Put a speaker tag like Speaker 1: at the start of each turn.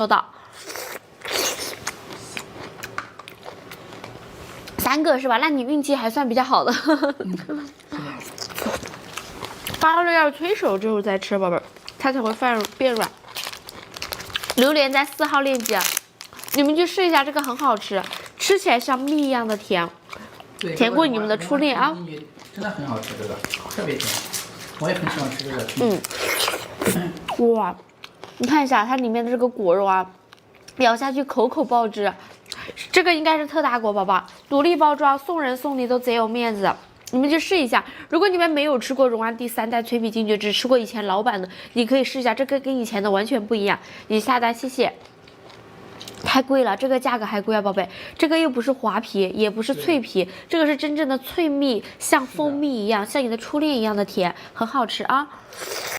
Speaker 1: 收到。3个是吧？那你运气还算比较好的。发了要催熟之后再吃，宝贝儿，它才会变软。榴莲在4号链接，你们去试一下，这个很好吃，吃起来像蜜一样的甜，甜过你们的初恋啊！
Speaker 2: 真的很好吃，这个特别甜，我也很喜欢吃这个。
Speaker 1: 哇，你看一下它里面的这个果肉啊，咬下去口口爆汁。这个应该是特大果，宝宝，独立包装，送人送礼都贼有面子。你们去试一下，如果你们没有吃过荣安第3代脆皮金桔，只吃过以前老版的，你可以试一下，这个跟以前的完全不一样。你下单，谢谢。太贵了，这个价格还贵啊，宝贝，这个又不是滑皮，也不是脆皮，这个是真正的脆蜜，像蜂蜜一样，像你的初恋一样的甜，很好吃啊。